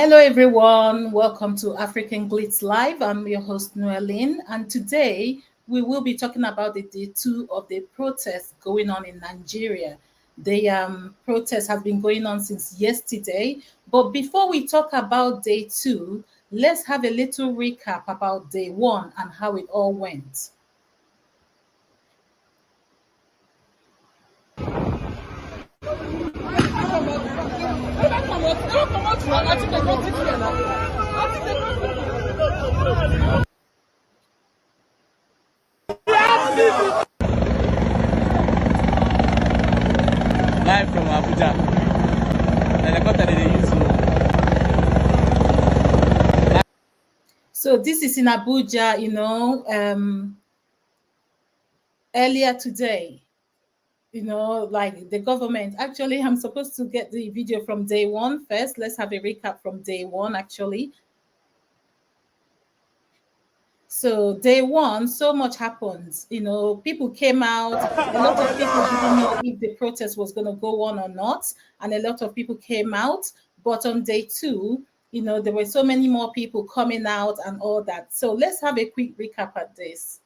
Hello everyone, welcome to African Glitz Live. I'm your host Noeline, and today we will be talking about the day 2 of the protest going on in Nigeria. The protest has been going on since yesterday, but before we talk about day 2, let's have a little recap about day 1 and how it all went. Live from Abuja. So this is in Abuja, earlier today. Like the government. Actually, I'm supposed to get the video from day 1 first. Let's have a recap from day 1, actually. So day 1, so much happened. People came out. A lot of people didn't know if the protest was going to go on or not, and a lot of people came out. But on day 2, there were so many more people coming out and all that. So let's have a quick recap at this.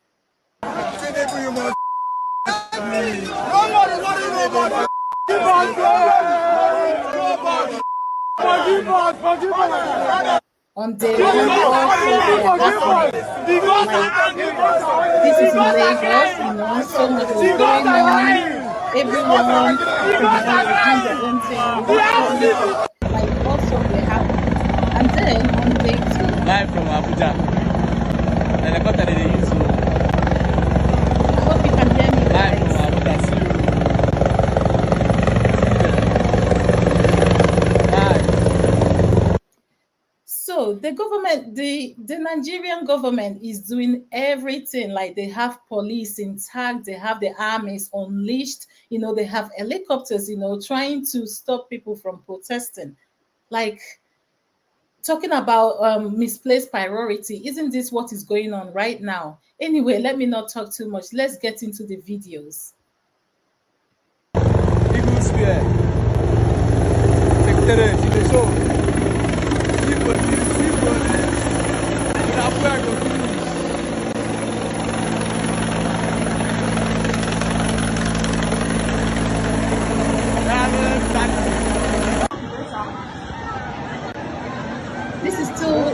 On day 1, this is in Lagos, so much was going on. Everyone, doing their own thing, like also they happened. And then on day 2, live from Abuja. I hope you can hear me. Live from Abuja. So the government, the Nigerian government is doing everything. Like they have police intact, they have the armies unleashed, they have helicopters, trying to stop people from protesting. Like talking about misplaced priority, isn't this what is going on right now? Anyway, let me not talk too much. Let's get into the videos. This is still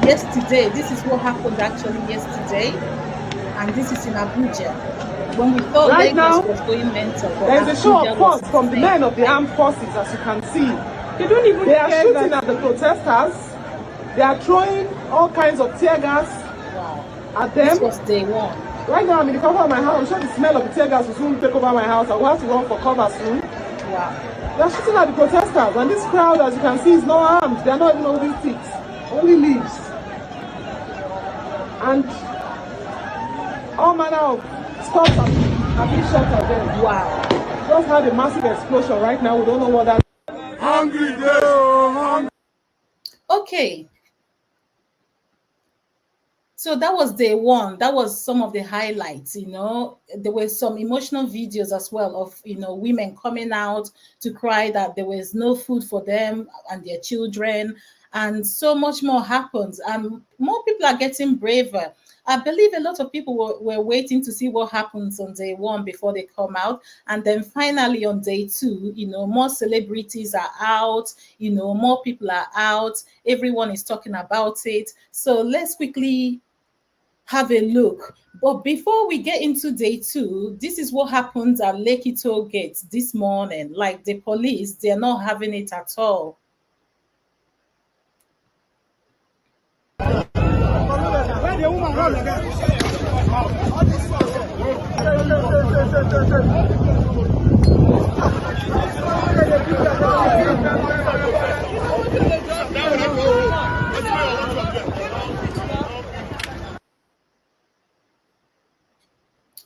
yesterday. This is what happened actually yesterday, and this is in Abuja. When we thought right Lagos was going mental, there's a show of force from the men of the armed forces, as you can see. They are shooting at the protesters. They are throwing all kinds of tear gas at them. This was day 1. Right now, I'm in the cover of my house. I'm sure the smell of the tear gas will soon take over my house. I will have to run for cover soon. Wow. They are shooting at the protesters, and this crowd, as you can see, is not armed. They are not even holding sticks, only leaves. And all manner of stuff have been shot at them. Wow. Just had a massive explosion right now. We don't know what that is. Hungry girl. Okay. So that was day 1. That was some of the highlights. There were some emotional videos as well of women coming out to cry that there was no food for them and their children, and so much more happens, and more people are getting braver. I believe a lot of people were waiting to see what happens on day 1 before they come out. And then finally on day 2, more celebrities are out, more people are out. Everyone is talking about it. So let's quickly have a look. But before we get into day 2, this is what happens at Lekki tollgate this morning. Like the police, they're not having it at all.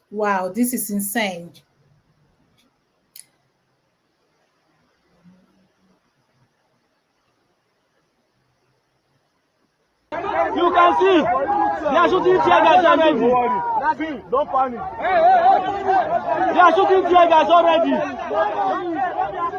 Wow, this is insane. You can see, they are shooting tear gas already. Don't panic. They are shooting tear gas already.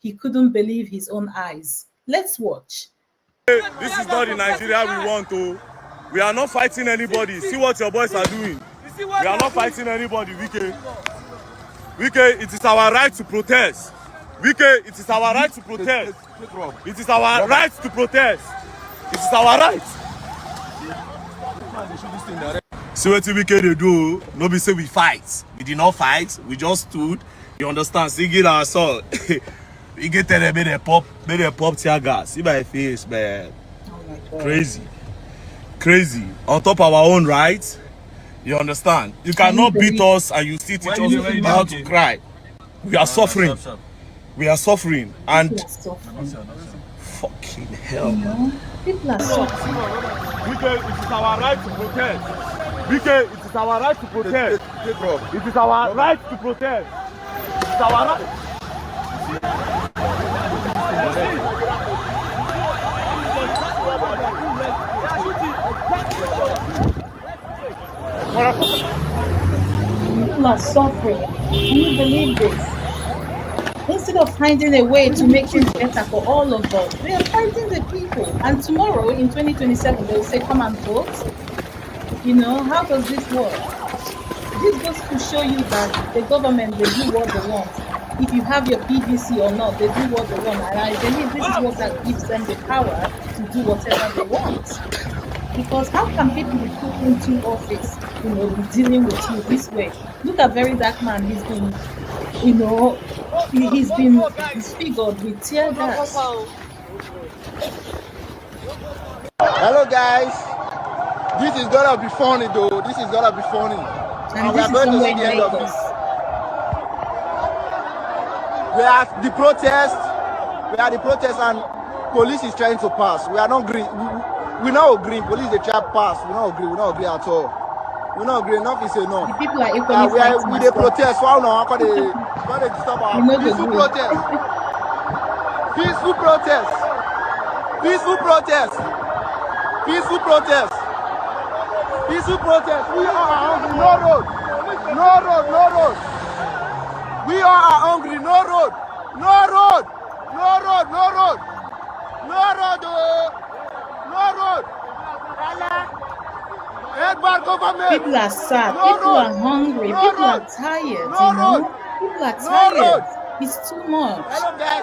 he couldn't believe his own eyes. Let's watch. This is not the Nigeria we want to. We are not fighting anybody. See what your boys are doing. We are not fighting anybody, Wike. Wike, it is our right to protest. Wike, it is our right to protest. It is our right to protest. It is our right. See what Wike they do. Nobody say we fight. We did not fight. We just stood. You understand? Singing our song. We get there, made a pop tear gas. See my face, man. Oh, crazy. On top of our own rights. You understand? You cannot beat us and you still teach us how to cry. We are suffering. We are suffering. And fucking hell. People are suffering. Because it is our right to protest. Because it is our right to protest. It is our right to protest. It is our right. People are suffering. Can you believe this? Instead of finding a way to make things better for all of us, they are fighting the people. And tomorrow, in 2027, they will say, come and vote. You know, how does this work? This goes to show you that the government, they do what they want. If you have your PVC or not, they do what they want. And I believe this is what that gives them the power to do whatever they want. Because how can people be put into office, you know, dealing with you this way? Look at VeryDarkman. He's been, you know, he's been disfigured with tear gas. Hello guys, this is gonna be funny though. This is gonna be funny. And we are going to see the end of this. We have the protest. And police is trying to pass. We are not green. We not agree. Police they try pass. We not agree at all. We not agree. Enough is enough. The people are equally fighting. We they protest. Why now? How they disturb our peaceful protest? Peaceful protest. Peaceful protest. Peaceful protest. Peaceful protest. We are hungry. No road. No road. No road. We are hungry. No road. No road. No road. No road. No road. No road. People are sad. People are hungry. People are tired. You know? People are tired. It's too much.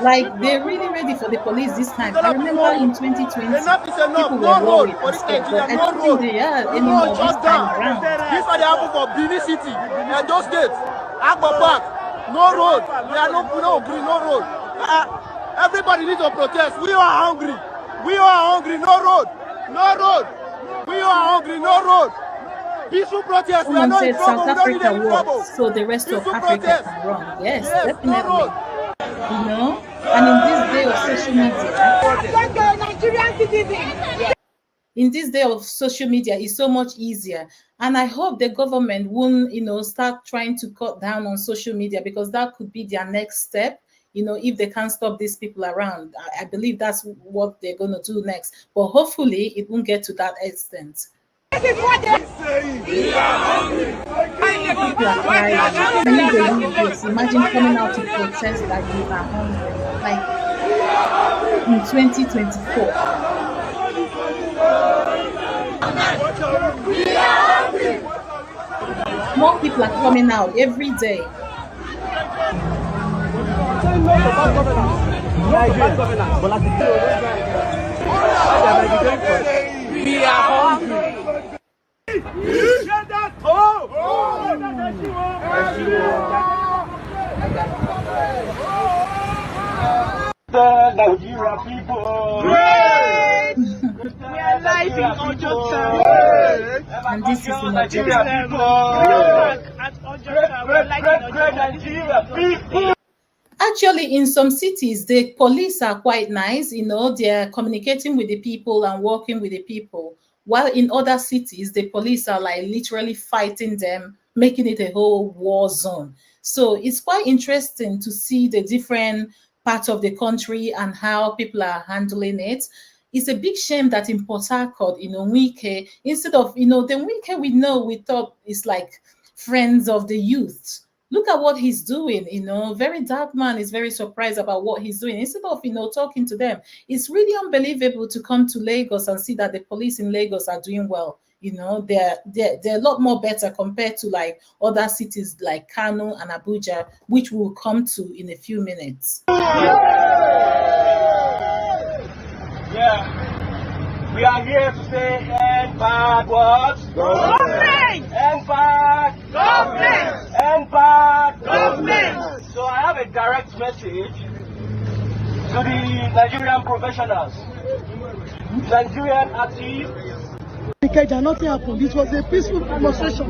Like, they're really ready for the police this time. I remember in 2020, people were worried and scared, but I don't think they are anymore this time around. This one they happen for Benin City, Edo State, Agbo Park. No road. We are no green, no road. Everybody needs to protest. We are hungry. We are hungry. No road. No road. We are hungry. No road. Peaceful protest. We are not in trouble. South Africa works, so the rest of Africa can run. Yes, definitely. No you know, and in this day of social media, in this day of social media, it's so much easier. And I hope the government won't, you know, start trying to cut down on social media, because that could be their next step. You know, if they can't stop these people around, I believe that's what they're going to do next. But hopefully, it won't get to that extent. People are crying. Can you believe this? Imagine coming out to protest that you are hungry, like in 2024. More people are coming out every day. We are hungry. Nigeria people. We are live in Ojota. And this is the Nigeria people. Actually, in some cities, the police are quite nice. You know, they're communicating with the people and working with the people. While in other cities, the police are like literally fighting them, making it a whole war zone. So it's quite interesting to see the different parts of the country and how people are handling it. It's a big shame that in Port Harcourt, you know, instead of, you know, the Wike we thought is like friends of the youth. Look at what he's doing. VeryDarkman is very surprised about what he's doing. Instead of talking to them, it's really unbelievable to come to Lagos and see that the police in Lagos are doing well. They're a lot more better compared to like other cities like Kano and Abuja, which we'll come to in a few minutes. Yeah. We are here to say end bad what? Government! End bad Government! End bad Government! So I have a direct message to the Nigerian professionals, Nigerian activists. Nothing happened. This was a peaceful demonstration.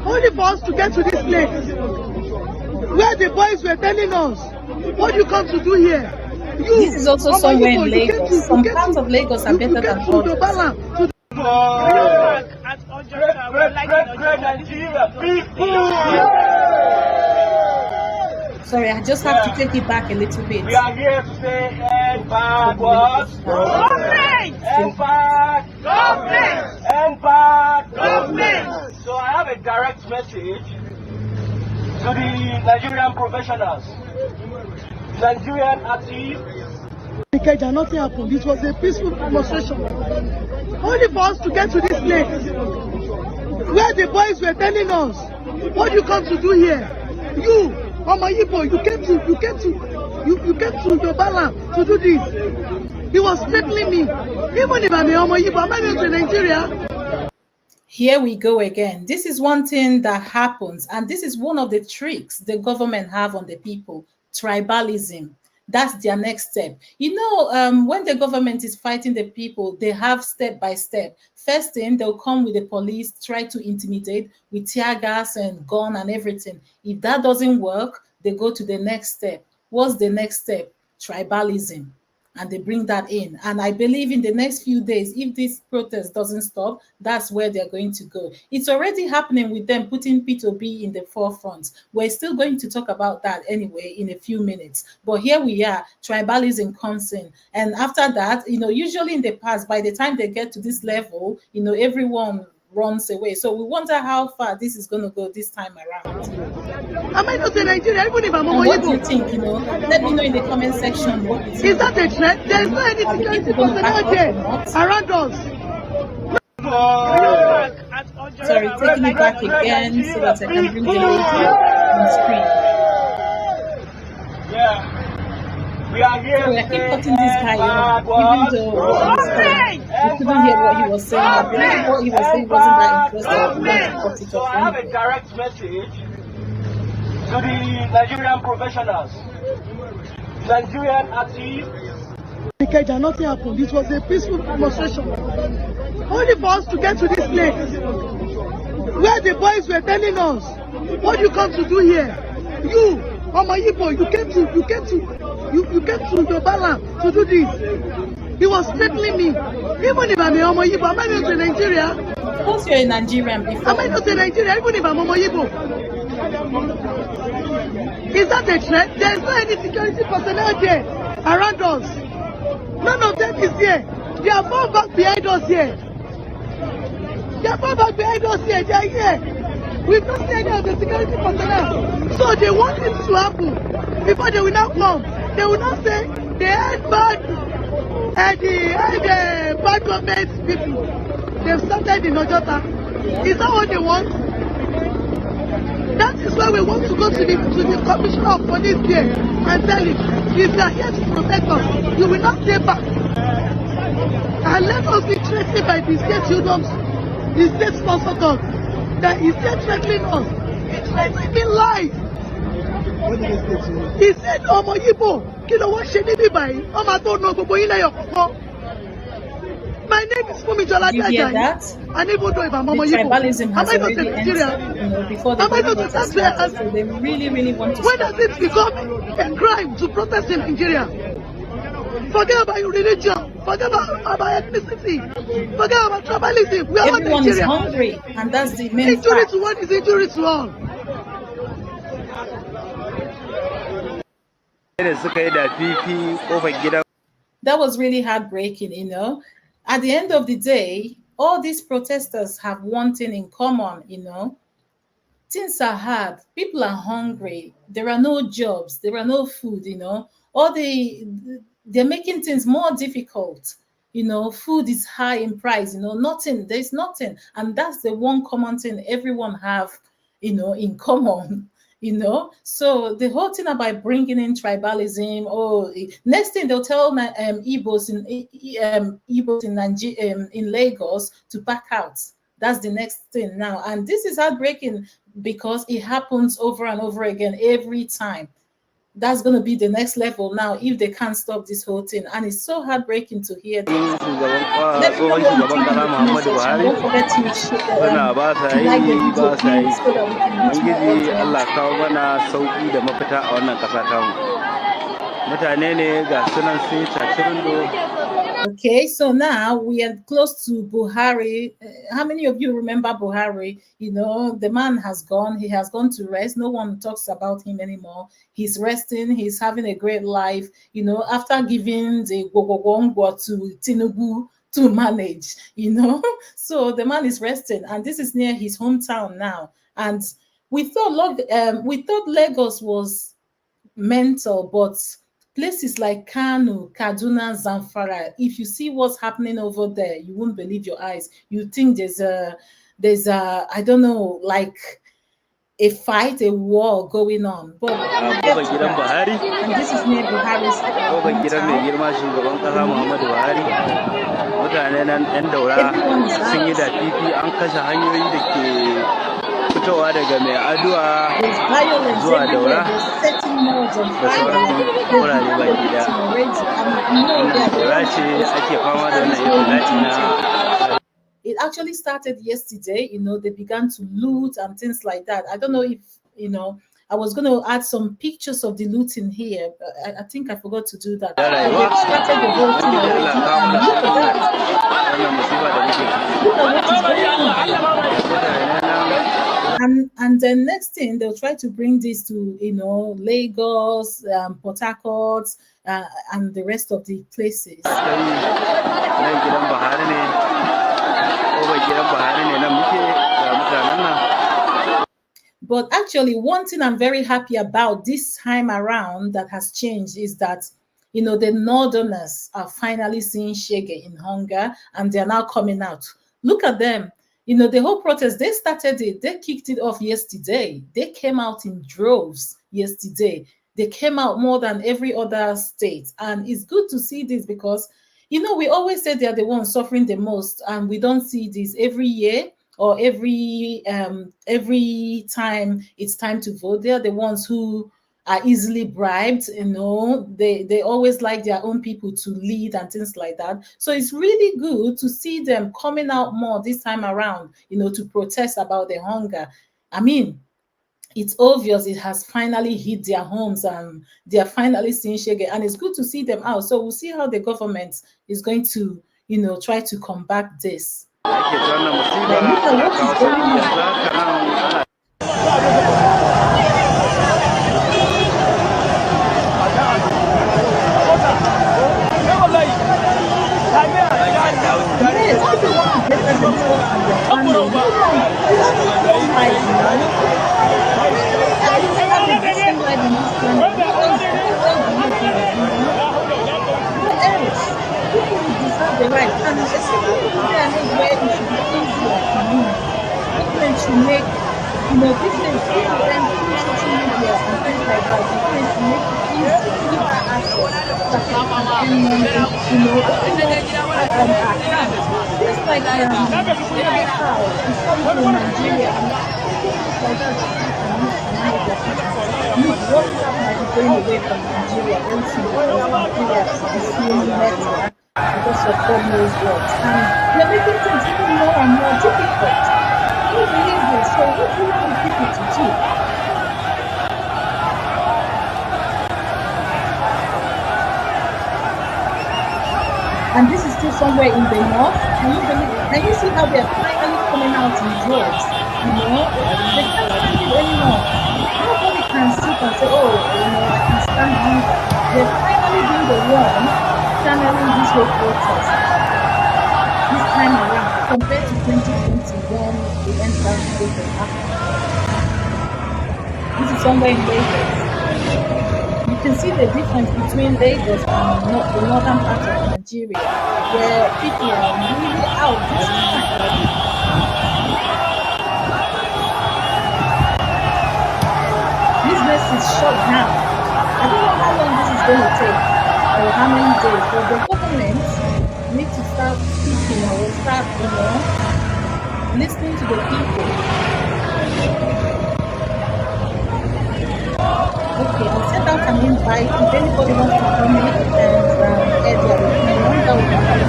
Only for us to get to this place where the boys were telling us, what you come to do here? This is also somewhere in Lagos. Some parts of Lagos are better than others. Sorry, I just have to take it back a little bit. We are here to say end bad what? Government! End bad Government! End bad Government! So I have a direct message to the Nigerian professionals, Nigerian activists. Nothing happened. This was a peaceful demonstration. Only for us to get to this place where the boys were telling us, what you come to do here? You, Omayibo, you came to Yobala to do this. He was threatening me. Even if I'm a Omayibo, am I going to Nigeria? Here we go again. This is one thing that happens, and this is one of the tricks the government have on the people: tribalism. That's their next step. When the government is fighting the people, they have step by step. First thing, they'll come with the police, try to intimidate with tear gas and gun and everything. If that doesn't work, they go to the next step. What's the next step? Tribalism. And they bring that in. And I believe in the next few days, if this protest doesn't stop, that's where they're going to go. It's already happening with them putting P2B in the forefront. We're still going to talk about that anyway in a few minutes. But here we are, tribalism comes in. And after that, usually in the past, by the time they get to this level, everyone runs away. So we wonder how far this is going to go this time around. Am I not in Nigeria? Even if I'm and what do you think? Let me know in the comment section what you think. Is that a threat? There is no any security personnel there around us. Sorry, taking it back again so that I can bring the lady on screen. Yeah. We are here. So I keep cutting this guy off, even though what he was saying, we couldn't hear what he was saying. I believe what he was saying wasn't that interesting. So I have a direct message to the Nigerian professionals, Nigerian activists. Nothing happened. This was a peaceful demonstration. Only for us to get to this place where the boys were telling us, what you come to do here? You, Omayibo, you came to Yobala to do this. He was threatening me. Even if I'm a Omayibo, am I going to Nigeria? Of course you're a Nigerian before. Am I not a Nigeria? Even if I'm Omayibo. Is that a threat? There is no any security personnel there around us. None of them is here. They are far back behind us here. They are here. We've not seen any of the security personnel. So they want it to happen before they will not come. They will not say they had bad government people. They've started in Ojota. Is that what they want? That is why we want to go to the commissioner of police here and tell him, if you are here to protect us, you will not stay back. And let us be threatened by the state unions, the state sponsored us, that is still threatening us. It's threatening me live. He said, Omoyibo, kilo wa sheni bi bayi, Oma to no gbogbo yin leyo koko. My name is Fumijola. Did you hear that? And even though if I'm the tribalism has already entered, before the government has started, so they really want to when does it become a crime to protest in Nigeria? Forget about your religion, forget about ethnicity, forget about tribalism. We are Everyone is hungry, and that's the main injury fact. to one is injury to all. That was really heartbreaking, At the end of the day, all these protesters have one thing in common, things are hard. People are hungry. There are no jobs. There are no food. All they're making things more difficult. Food is high in price. Nothing. There's nothing, and that's the one common thing everyone have. In common. So the whole thing about bringing in tribalism. Next thing they'll tell Igbos in in Lagos to back out. That's the next thing now. And this is heartbreaking because it happens over and over again every time. That's going to be the next level now if they can't stop this whole thing. And it's so heartbreaking to hear this. Let me know what you think in the comment section. Don't forget to like the video, please, so that we can reach more audience. Allah kawo mana sauki da mafita a wannan ƙasa tamu. Mutane ne ga sunan sai cacirindo. Okay, so now we are close to Buhari. How many of you remember Buhari? The man has gone. He has gone to rest. No one talks about him anymore. He's resting. He's having a great life. After giving the Gogogongwa to Tinubu to manage, So the man is resting, and this is near his hometown now. And we thought Lagos was mental, but places like Kano, Kaduna, Zamfara, if you see what's happening over there, you won't believe your eyes. You think there's a I don't know, like a fight, a war going on. But and this is near Buhari's fitowa daga mai aduwa zuwa daura da sauran wurare baki da daura ce ake fama da wannan na. It actually started yesterday. They began to loot and things like that. I don't know if I was going to add some pictures of the looting here, but I think I forgot to do that. They started the whole thing already. Look at what is going on. And then next thing, they'll try to bring this to Lagos, Port Harcourt, and the rest of the places. But actually, one thing I'm very happy about this time around that has changed is that the Northerners are finally seeing Shege in hunger, and they're now coming out. Look at them. The whole protest, they started it, they kicked it off yesterday. They came out in droves yesterday. They came out more than every other state. And it's good to see this because, we always say they're the ones suffering the most, and we don't see this every year or every time it's time to vote. They're the ones who are easily bribed. They always like their own people to lead and things like that. So it's really good to see them coming out more this time around, to protest about the hunger. I mean, it's obvious it has finally hit their homes and they are finally seeing Shege, and it's good to see them out. So we'll see how the government is going to, try to combat this. Look at what is going on. To make different social media and things like that, different to make it easier to give our access that people can earn money, account. Just like how it's coming from Nigeria, and things like that, what might be going away from Nigeria very soon because Nigeria is seeing network because of God knows what, and they're making things even more and more difficult. So what do you want people to do? And this is still somewhere in the north. Can you see how they're finally coming out in droves? They can't stand it anymore. Nobody can sit and say, I can stand hunger. They're finally being the one channeling this whole protest this time around compared to 2020 when the end of the This is somewhere in Lagos. You can see the difference between Lagos and the northern part of Nigeria, where people are really out this time. Business is shut down. I don't know how long this is going to take or how many days, but the government need to start speaking or start, listening to the people. Okay, I'll send out an invite if anybody wants to come in and add their opinion. That would be great.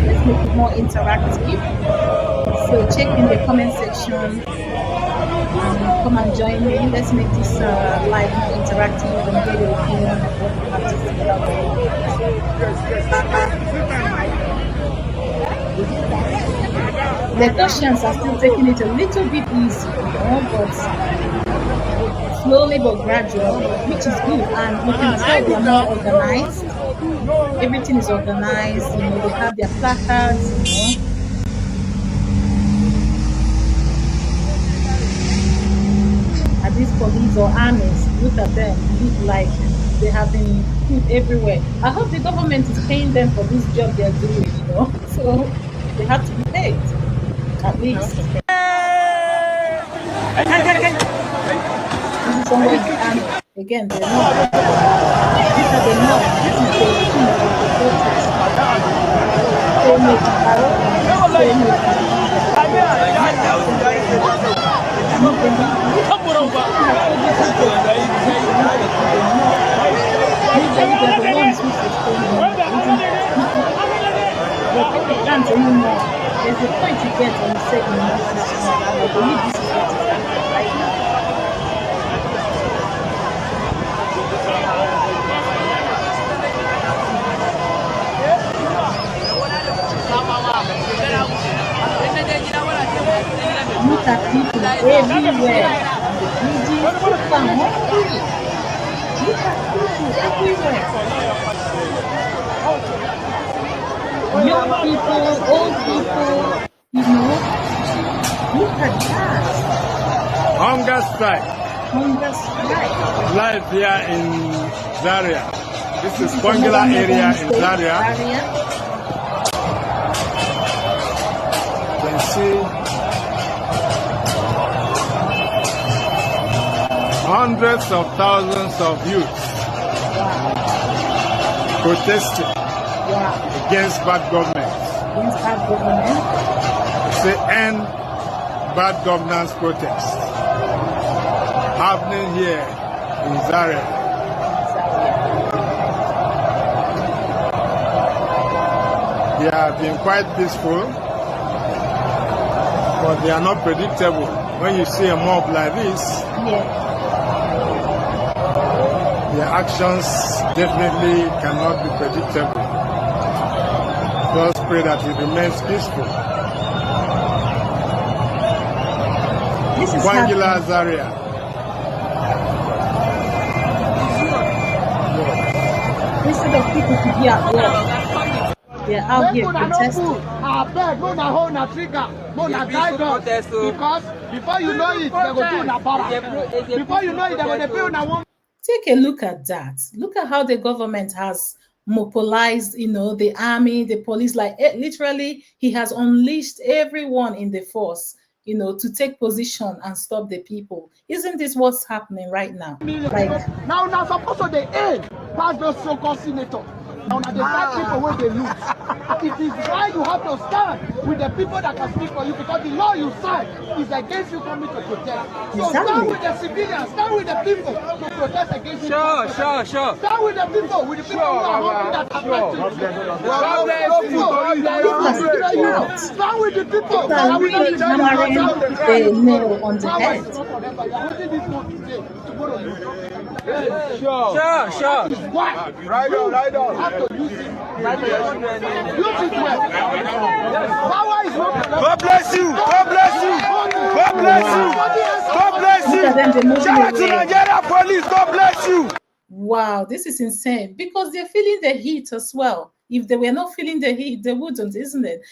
Let's make it more interactive. So check in the comment section. Come and join me. Let's make this live more interactive and get your opinion on what you have to say about it. The Russians are still taking it a little bit easy, but slowly but gradual, which is good. And we can tell they are more organized. Everything is organized. They have their placards. These police or armies, look at them, look like they have been put everywhere. I hope the government is paying them for this job they're doing, so they have to be paid, at least. This is somewhere in the army. Again, they're not. These are the north. This is the key of the protest. There's a point you get when you say I believe this is what is happening right now. Look at people everywhere. The bridges, people are hungry. Look at people everywhere. Young people, old people, look at that. Hunger strike. Hunger strike. Live here in Zaria. This is Kwangila area in Zaria. You can see hundreds of thousands of youth protesting against bad government. Against bad government. Say end bad governance protest happening here in Zaria. They have been quite peaceful, but they are not predictable. When you see a mob like this, their actions definitely cannot be predictable. Just pray that it remains peaceful. This is Kwangila Zaria. Instead of people to be at work, they're out here protesting. Because before you know it, they go do na para. Before you know it, they go do na one. Take a look at that. Look at how the government has mobilized, the army, the police. Like literally, he has unleashed everyone in the force, to take position and stop the people. Isn't this what's happening right now? Like now suppose so they aid pass those so-called senators. Now the bad people where they lose. It is why you have to stand with the people that can speak for you, because the law you sign is against you coming to protest. So stand with the civilians, stand with the people to protest against you. Sure. Stand with the people who are hungry that have nothing. Stand with the people that are really hammering the nail on the head. Sure. Right on. Have to use it. Use it well. Power is not. God bless you. God bless you. God bless you. God bless you. Shout out to Nigeria police. God bless you. Wow, this is insane, because they're feeling the heat as well. If they were not feeling the heat, they wouldn't, isn't it?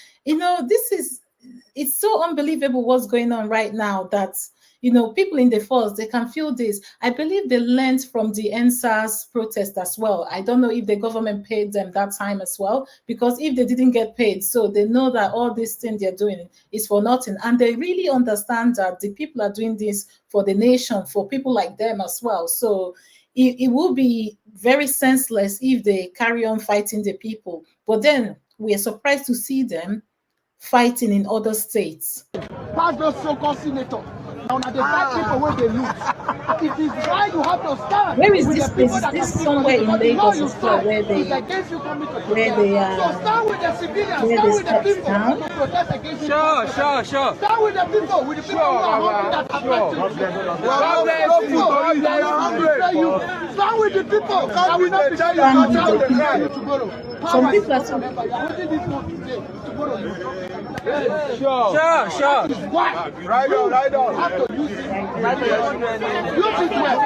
It's so unbelievable what's going on right now that, you know, people in the force, they can feel this. I believe they learned from the NSAS protest as well. I don't know if the government paid them that time as well, because if they didn't get paid, so they know that all this thing they're doing is for nothing. And they really understand that the people are doing this for the nation, for people like them as well. So it will be very senseless if they carry on fighting the people. But then we are surprised to see them fighting in other states. Pass those so-called senators. Now, they fight people where they lose. It is why you have to stand. Where is this place? Is this somewhere in Lagos as well, where they so stand with the civilians, where stand they with the people down? to protest against you. Sure. Stand with the people who are hungry that have stand with the people that will not be there. Some people are so Sure. Ride on. Have to use it. Use it well.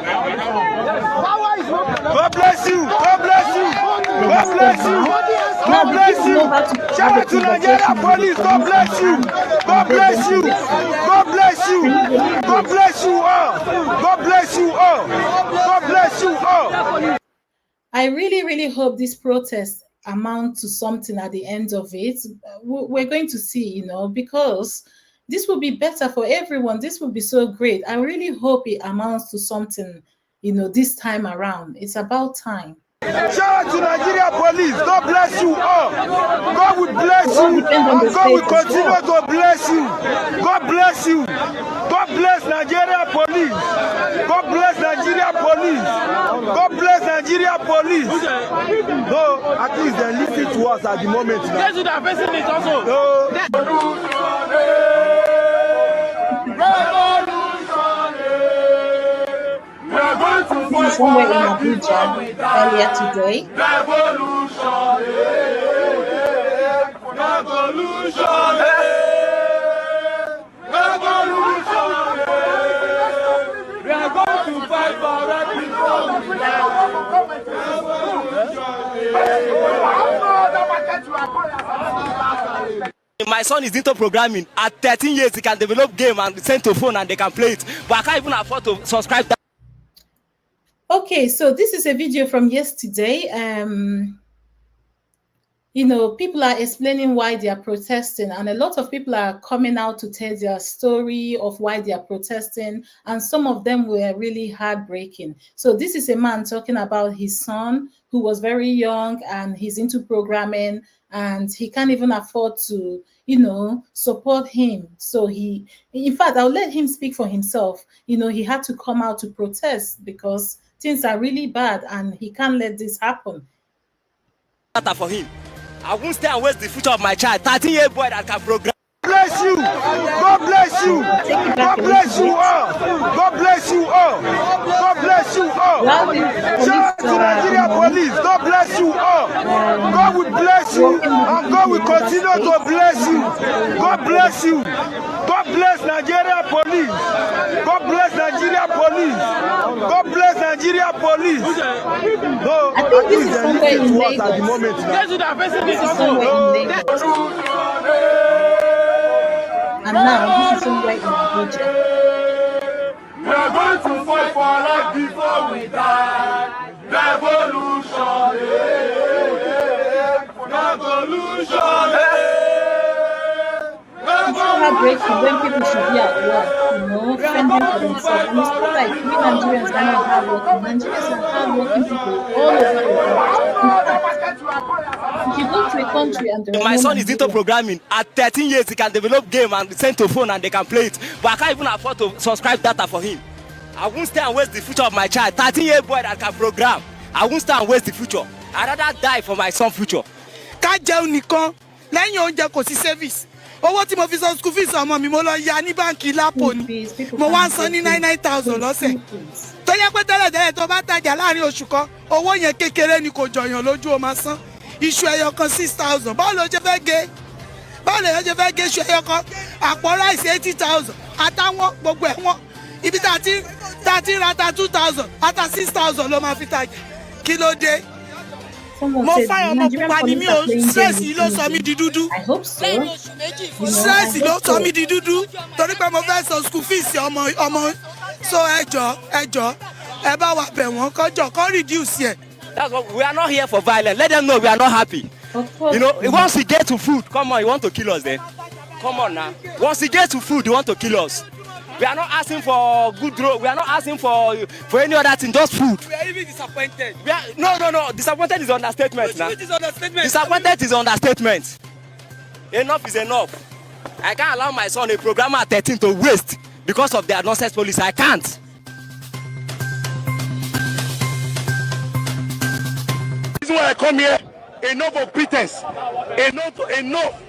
Power is not. God bless you. God bless you. God bless you. God bless you. Shout out to Nigeria police. God bless you. God bless you. God bless you. God bless you all. God bless you all. God bless you all. I really hope this protest amount to something at the end of it. We're going to see, you know, because this will be better for everyone. This will be so great. I really hope it amounts to something, you know, this time around. It's about time. Shout out to Nigeria police. God bless you all. God will bless you. And God will continue to bless you. God bless you. God bless Nigeria police. God bless Nigeria police. God bless Nigeria police. No, at least they listen to us at the moment now. Yes, that person is also. This is somewhere in Abuja earlier today. We are going to fight for My son is into programming. At 13 years, he can develop game and send to phone and they can play it. But I can't even afford to subscribe that. Okay, so this is a video from yesterday. You know, people are explaining why they are protesting, and a lot of people are coming out to tell their story of why they are protesting, and some of them were really heartbreaking. So this is a man talking about his son who was very young and he's into programming and he can't even afford to, you know, support him. So he, in fact, I'll let him speak for himself. You know, he had to come out to protest because things are really bad and he can't let this happen. For him, I won't stay and waste the future of my child. 13-year-old boy that can program. Bless you. God bless you. God bless you all. God bless you all. God bless you all. Shout out to Nigeria police. God bless you all. God will bless you and God will continue to bless you. God bless you. God bless Nigeria police. God bless Nigeria police. God bless Nigeria police. No, I think this is somewhere in Lagos. at the moment now. Yes, that person is Somewhere also. in Lagos. And now this is somewhere in Abuja. We are going to fight for our life before we die. Revolution. Revolution. It's so heartbreaking when people should be at work, you know, fending for themselves. And it's not like we Nigerians are not hardworking. Nigerians are hardworking people all over the world. In fact, if you go to a country and My son is into programming. At 13 years, he can develop game and send to phone and they can play it. But I can't even afford to subscribe data for him. I won't stay and waste the future of my child. 13-year-old boy that can program. I won't stay and waste the future. I'd rather die for my son's future. Ká jẹun nìkan lẹ́yìn oúnjẹ kò sí service. Owó tí mo fi san school fees ọmọ mi mo lọ ya ní báǹkì lápò ni. Mo wá ń san ní 9,000 lọ́sẹ̀. Tó yẹ pé tẹ́lẹ̀tẹ́lẹ̀ tó bá tajà láàrin oṣù kan, owó yẹn kékeré ni kò jọyàn lójú o máa san. Iṣu ẹyọ kan 6,000. Báwo ló ṣe fẹ́ gé? Báwo lè ṣe fẹ́ gé iṣu ẹyọ kan? Àpò ráìsì 80,000. Àtàwọn gbogbo ẹ̀ wọ́n. Ibi tá a ti ra ta 2,000. Ata 6,000 ló máa fi tajà. Kí ló dé? Someone said Nigerian police are playing games with Tinubu. I hope so. Stress ló sọ mí di dúdú torí pé mo fẹ́ sọ school fees ọmọ so ẹjọ́ ẹ bá wa bẹ̀ wọ́n kọjọ kọ́ reduce yẹ. That's what we are not here for violence. Let them know we are not happy. Of course. You know, once we get to food, come on, you want to kill us then? Come on now. Once we get to food, you want to kill us. We are not asking for good road. We are not asking for any other thing, just food. We are even disappointed. No. Disappointed is understatement now. Disappointed is understatement. Enough is enough. I can't allow my son, a programmer at 13, to waste because of their nonsense policy. I can't. This is why I come here. Enough of pretense. Enough.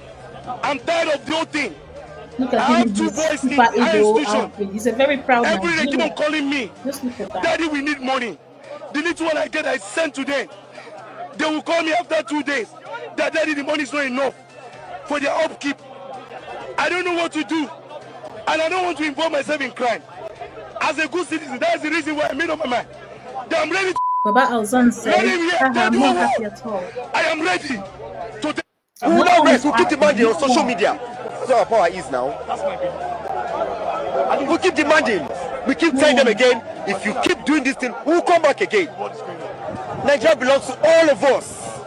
I'm tired of the whole thing. Look at I him, have two boys in super high ego institution. outfit. He's a very proud man. Every day they keep on calling me. Just look at that. Daddy, we need money. The little one I get, I send to them. They will call me after 2 days. That daddy, the money is not enough for their upkeep. I don't know what to do. And I don't want to involve myself in crime. As a good citizen, that's the reason why I made up my mind. That I'm ready to Baba Alzan said, I'm not happy at all. I am ready to take. We will not rest. We'll keep demanding on social media. That's what our power is now. We keep demanding. We keep telling them again, if you keep doing this thing, we'll come back again. Nigeria belongs to all of us.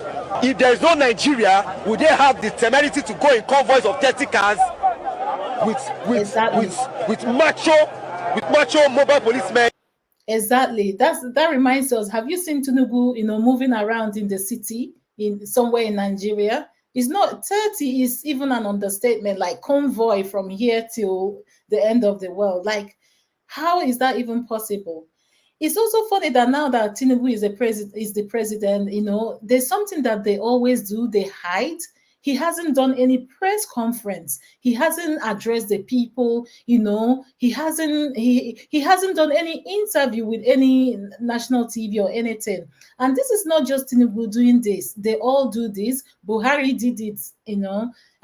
If there is no Nigeria, would they have the temerity to go in convoys of 30 cars with macho mobile policemen? Exactly. That reminds us. Have you seen Tinubu, moving around in the city, in somewhere in Nigeria? It's not 30 is even an understatement, like convoy from here till the end of the world. Like, how is that even possible? It's also funny that now that Tinubu is the president, there's something that they always do, they hide. He hasn't done any press conference. He hasn't addressed the people, he hasn't done any interview with any national TV or anything. And this is not just Tinubu doing this. They all do this. Buhari did it,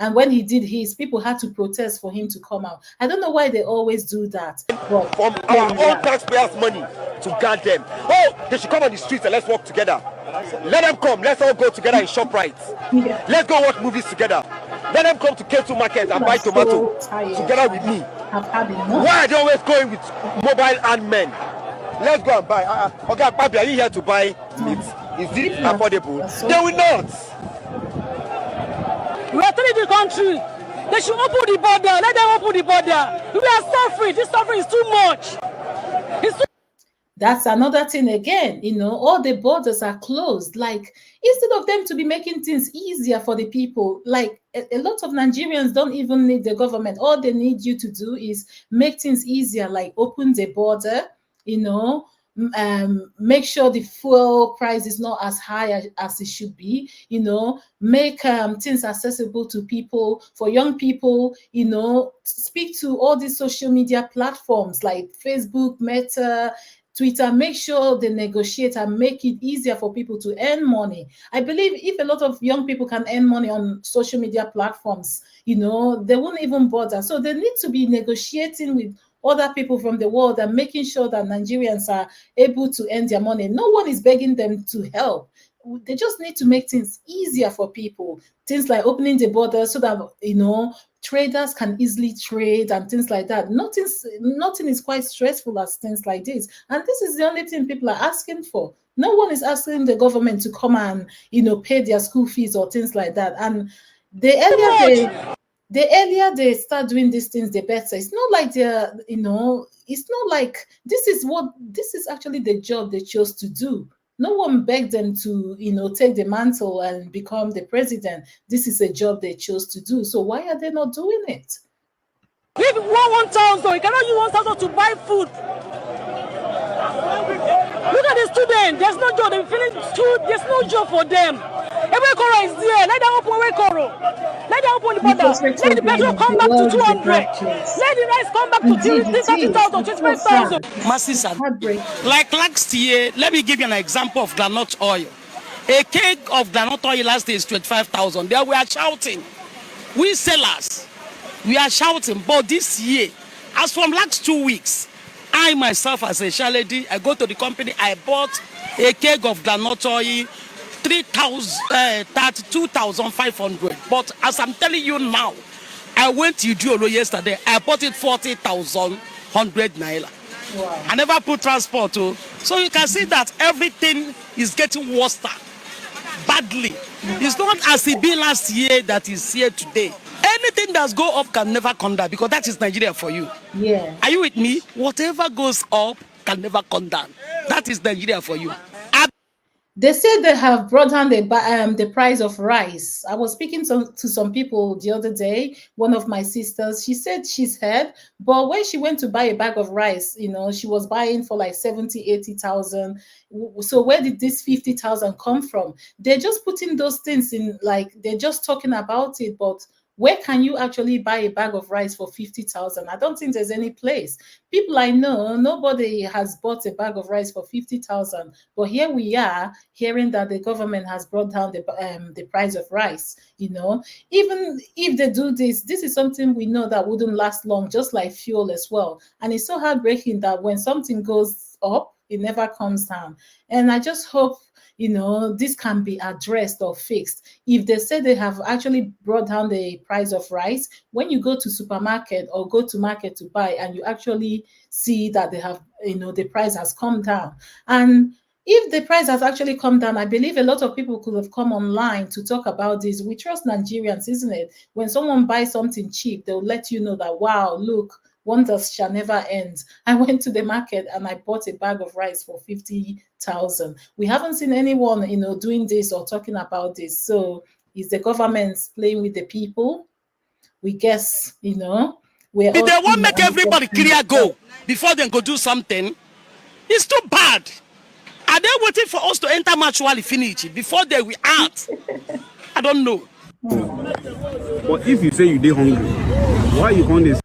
and when he did his, people had to protest for him to come out. I don't know why they always do that. But from our own taxpayers' money to guard them. Oh, they should come on the streets and let's work together. Let them come. Let's all go together in ShopRite. Yeah. Let's go watch movies together. Let them come to K2 Market and buy tomato together with me. Why are they always going with mobile and men? Let's go and buy. Okay, Papi, are you here to buy meat? Is it affordable? They will not. We are telling the country, they should open the border. Let them open the border. We are suffering. This suffering is too much. That's another thing again, all the borders are closed. Like, instead of them to be making things easier for the people, like a lot of Nigerians don't even need the government. All they need you to do is make things easier, like open the border, make sure the fuel price is not as high as it should be, make things accessible to people, for young people, speak to all these social media platforms like Facebook, Meta, Twitter, make sure they negotiate and make it easier for people to earn money. I believe if a lot of young people can earn money on social media platforms, they won't even bother. So they need to be negotiating with other people from the world and making sure that Nigerians are able to earn their money. No one is begging them to help. They just need to make things easier for people. Things like opening the border so that, traders can easily trade and things like that. Nothing is quite stressful as things like this. And this is the only thing people are asking for. No one is asking the government to come and, pay their school fees or things like that. And the earlier they start doing these things, the better. It's not like it's not like this is actually the job they chose to do. No one begged them to, take the mantle and become the president. This is a job they chose to do. So why are they not doing it? If you want 1,000, you cannot use 1,000 to buy food. Look at the students. There's no job. They're feeling school. There's no job for them. Ewekoro is there. Let them open Ewekoro. Let them open the border. Let the petrol come back to 200. Let the rice come back to 30,000, 25,000. Masses are like last year. Let me give you an example of groundnut oil. A keg of groundnut oil last year is 25,000. There we are shouting. We sellers, we are shouting. But this year, as from last 2 weeks, I myself as a share lady, I go to the company, I bought a keg of groundnut oil 32,500. But as I'm telling you now, I went to Udiolo yesterday. I bought it 40,100 naira. Wow. I never put transport. So you can see that everything is getting worse badly. It's not as it be last year that is here today. Anything that's go up can never come down because that is Nigeria for you. Yeah. Are you with me? Whatever goes up can never come down. That is Nigeria for you. They say they have brought down the price of rice. I was speaking to some people the other day. One of my sisters, she said she's heard, but when she went to buy a bag of rice, you know, she was buying for like 70, 80,000. So where did this 50,000 come from? They're just putting those things in, like, they're just talking about it, but where can you actually buy a bag of rice for 50,000? I don't think there's any place. People I know, nobody has bought a bag of rice for 50,000. But here we are hearing that the government has brought down the price of rice. You know, even if they do this, this is something we know that wouldn't last long, just like fuel as well. And it's so heartbreaking that when something goes up, it never comes down. And I just hope, you know, this can be addressed or fixed. If they say they have actually brought down the price of rice, when you go to supermarket or go to market to buy and you actually see that they have, you know, the price has come down. And if the price has actually come down, I believe a lot of people could have come online to talk about this. We trust Nigerians, isn't it? When someone buys something cheap, they'll let you know that, wow, look, wonders shall never end. I went to the market and I bought a bag of rice for 50,000. We haven't seen anyone, you know, doing this or talking about this. So is the government playing with the people? We guess, you know. If they won't make everybody clear go before they go do something, it's too bad. Are they waiting for us to enter mutually finish before they will act? I don't know. But if you say you dey hungry, why you on this?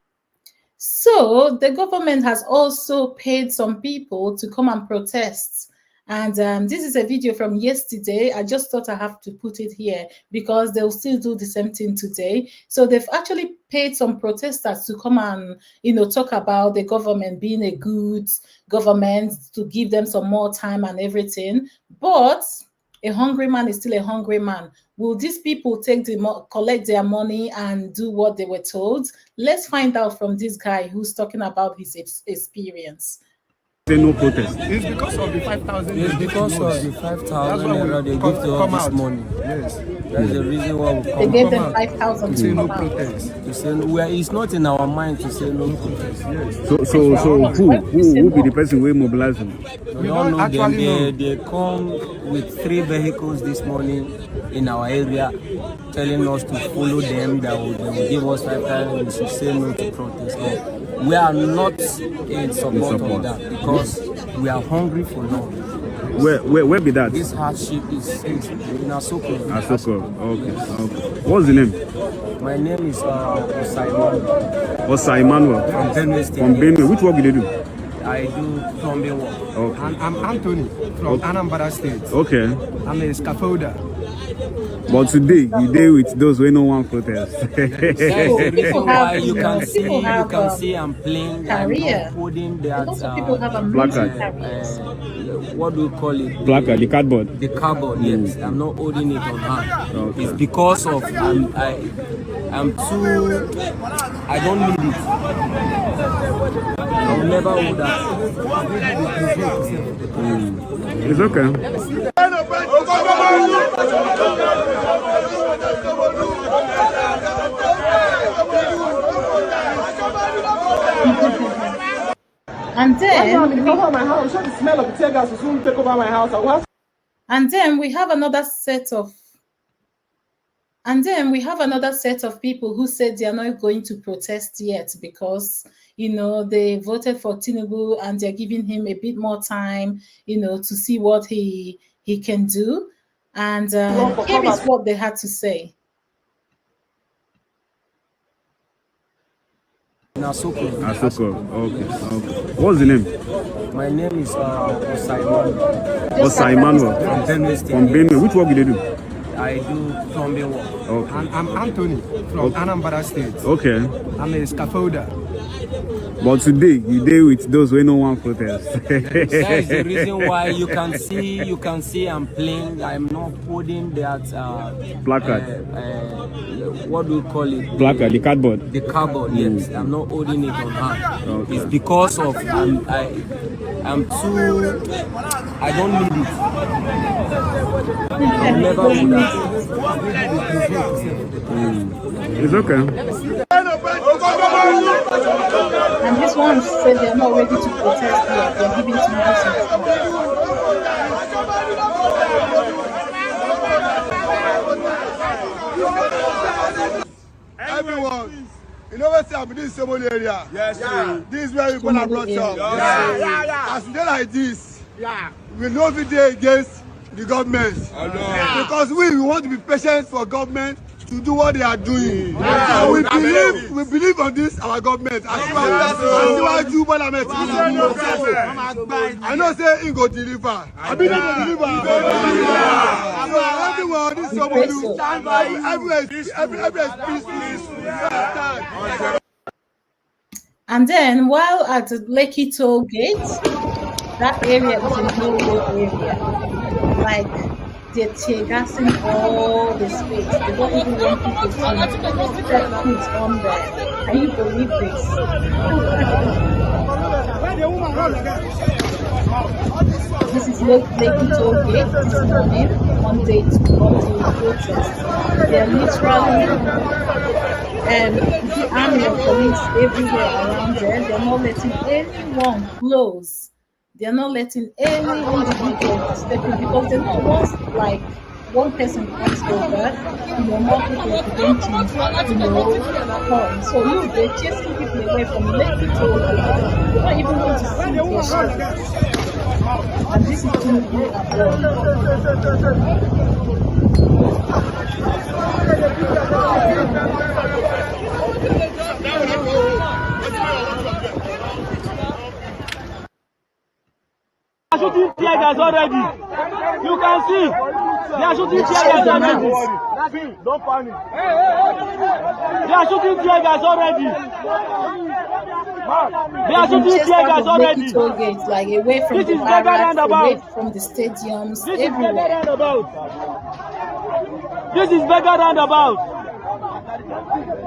So the government has also paid some people to come and protest. And this is a video from yesterday. I just thought I have to put it here because they'll still do the same thing today. So they've actually paid some protesters to come and, you know, talk about the government being a good government, to give them some more time and everything. But a hungry man is still a hungry man. Will these people collect their money and do what they were told? Let's find out from this guy who's talking about his experience. Say no protest. It's because of the 5,000. It's because of the 5,000 naira they give to us this morning. Yes. That's the reason why we come. They gave them 5,000 to say no protest. To say no, it's not in our mind to say no protest. So Yes. who be the person who mobilize them? We don't know them. They come with 3 vehicles this morning in our area, telling us to follow them. They will give us 5,000. We should say no to protest. No. We are not in support of that because we are hungry for long. Where be that? This hardship is in Asoko. Asoko. Okay. What's the name? My name is Osai Emmanuel. From Benue State. From Benue. Which work do you do? I do plumbing work. Okay. I'm Anthony from Anambra State. Okay. I'm a scaffolder. But today, you deal with those who no one protest. You can see I'm playing. Career. I'm holding that. People have a placard. What do you call it? Placard, the cardboard. The cardboard, yes. I'm not holding it on hand. Okay. It's because of I'm too. I don't need it. I'll never hold that. It's okay. And then my house. Sure, the smell of the tear gas will soon take over my house. And then we have another set of people who said they are not going to protest yet because, you know, they voted for Tinubu and they're giving him a bit more time, you know, to see what he can do. And here is what they had to say. Asoko. Okay. What's the name? My name is Osai Emmanuel. From Benue State. From Benue. Which work do you do? I do plumbing work. Okay. I'm Anthony from Anambra State. Okay. I'm a scaffolder. But today, you day with those who no one protest. That is the reason why you can see I'm playing. I'm not holding that placard. What do you call it? Placard, the cardboard. The cardboard, yes. I'm not holding it on hand. Okay. It's because of I'm too. I don't need it. I never would have. It's okay. And this one said they're not ready to protest yet. They're giving too much time. Everyone, you know what's happening in this same area? Yes, this is where we born and brought up. As we dey like this, we know we dey against the government. Because we want to be patient for government to do what they are doing. We believe on this, our government. I know say he go deliver. I believe he go deliver. Everyone, this is everywhere is peaceful. And then while at the Lekki tollgate, that area is a no-go area. Like, they're tear gassing all the space. They don't even want people to set foot on there. Can you believe this? This is Lekki tollgate this morning, Monday to protest. They're literally the army of police everywhere around there. They're not letting anyone close. They're not letting any individual step in because they know once like one person comes over, more people begin to, come. So look, they're chasing people away from Lekki tollgate. They're not even going to see their shadows. And this is MKO Abiola. They are shooting tear gas already. You can see. They are shooting tear gas already. Don't panic. They are shooting tear gas already. They are shooting tear gas already. Tollgates, like away from this the is barracks, away from the stadiums, this everywhere. Is Beggar roundabout. This is Beggar roundabout.